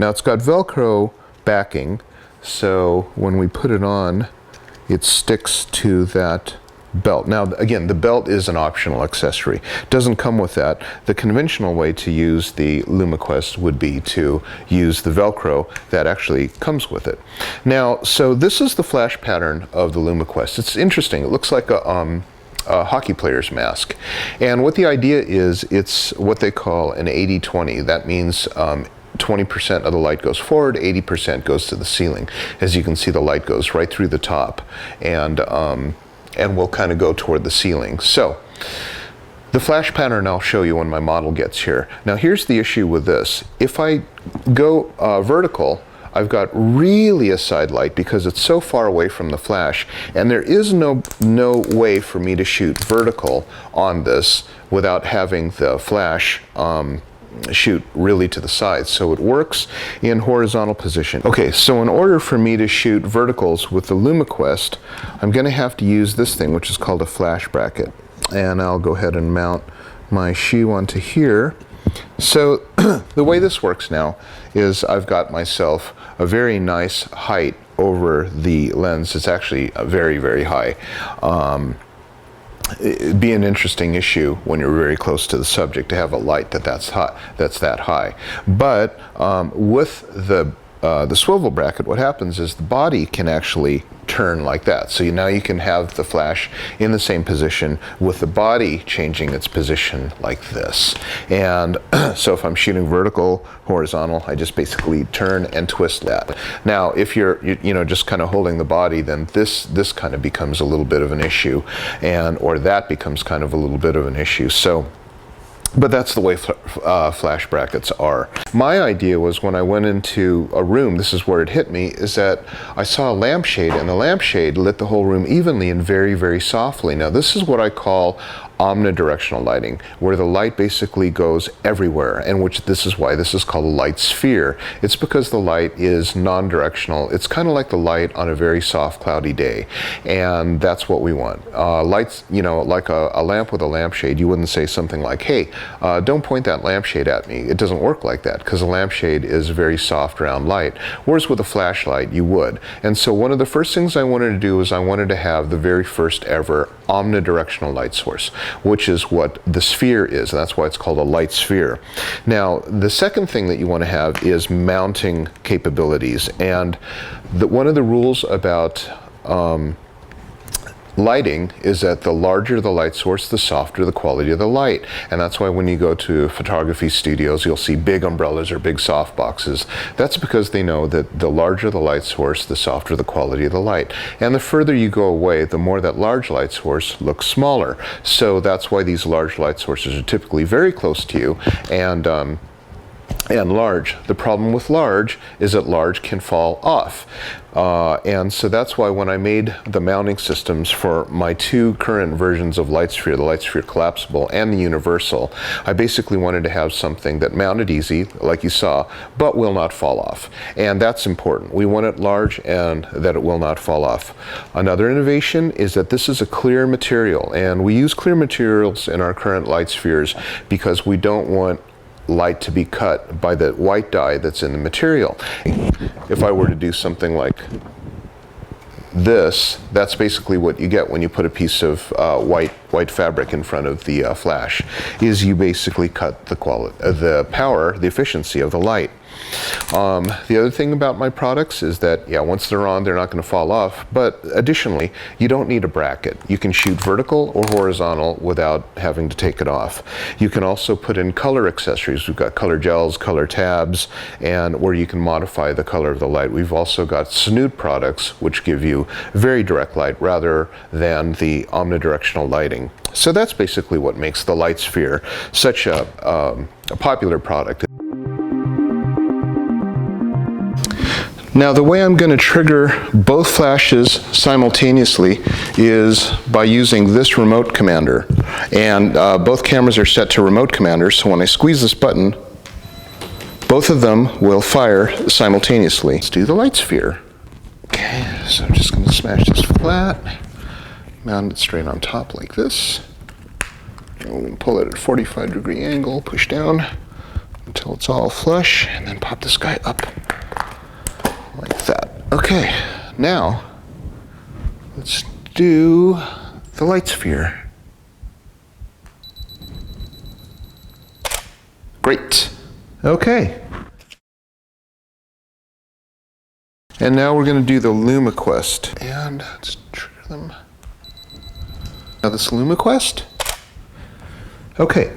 Now it's got Velcro backing, so when we put it on, it sticks to that belt. Now again, the belt is an optional accessory. It doesn't come with that. The conventional way to use the Lumiquest would be to use the Velcro that actually comes with it. Now, so this is the flash pattern of the Lumiquest. It's interesting. It looks like a hockey player's mask. And what the idea is, it's what they call an 80-20. That means 20% of the light goes forward, 80% goes to the ceiling. As you can see, the light goes right through the top and will kind of go toward the ceiling. So the flash pattern I'll show you when my model gets here. Now here's the issue with this. If I go vertical, I've got really a side light because it's so far away from the flash, and there is no way for me to shoot vertical on this without having the flash shoot really to the side. So it works in horizontal position. Okay, so in order for me to shoot verticals with the Lumiquest, I'm going to have to use this thing, which is called a flash bracket. And I'll go ahead and mount my shoe onto here. So the way this works now is I've got myself a very nice height over the lens. It's actually very, very high. It'd be an interesting issue when you're very close to the subject to have a light that's that high. But with the swivel bracket, what happens is the body can actually turn like that. So now you can have the flash in the same position with the body changing its position like this. And so if I'm shooting vertical, horizontal, I just basically turn and twist that. Now if you're just kind of holding the body, then this kind of becomes a little bit of an issue, or that becomes kind of a little bit of an issue. So but that's the way flash brackets are. My idea was, when I went into a room, this is where it hit me, is that I saw a lampshade, and the lampshade lit the whole room evenly and very, very softly. Now this is what I call omnidirectional lighting, where the light basically goes everywhere, and this is why this is called a light sphere. It's because the light is non-directional. It's kind of like the light on a very soft, cloudy day, and that's what we want. Lights, like a lamp with a lampshade, you wouldn't say something like, hey, don't point that lampshade at me. It doesn't work like that, because a lampshade is a very soft, round light, whereas with a flashlight, you would. And so one of the first things I wanted to do is I wanted to have the very first ever omnidirectional light source, which is what the sphere is, and that's why it's called a light sphere. Now, the second thing that you want to have is mounting capabilities, and one of the rules about lighting is that the larger the light source, the softer the quality of the light. And that's why when you go to photography studios, you'll see big umbrellas or big soft boxes. That's because they know that the larger the light source, the softer the quality of the light. And the further you go away, the more that large light source looks smaller. So that's why these large light sources are typically very close to you and large. The problem with large is that large can fall off. And so that's why when I made the mounting systems for my two current versions of Lightsphere, the Lightsphere Collapsible and the Universal, I basically wanted to have something that mounted easy, like you saw, but will not fall off. And that's important. We want it large and that it will not fall off. Another innovation is that this is a clear material, and we use clear materials in our current light spheres because we don't want light to be cut by the white dye that's in the material. If I were to do something like this, that's basically what you get when you put a piece of white fabric in front of the flash, is you basically cut the power, the efficiency of the light. The other thing about my products is that, yeah, once they're on, they're not going to fall off, but additionally, you don't need a bracket. You can shoot vertical or horizontal without having to take it off. You can also put in color accessories. We've got color gels, color tabs, and where you can modify the color of the light. We've also got snoot products, which give you very direct light rather than the omnidirectional lighting. So that's basically what makes the Lightsphere such a popular product. Now, the way I'm going to trigger both flashes simultaneously is by using this remote commander. And both cameras are set to remote commanders, so when I squeeze this button, both of them will fire simultaneously. Let's do the light sphere. Okay, so I'm just going to smash this flat, mount it straight on top like this. And we'll pull it at a 45-degree angle, push down, until it's all flush, and then pop this guy up like that. Okay, now let's do the light sphere. Great. Okay. And now we're going to do the Lumiquest. And let's trigger them. Now this Lumiquest. Okay.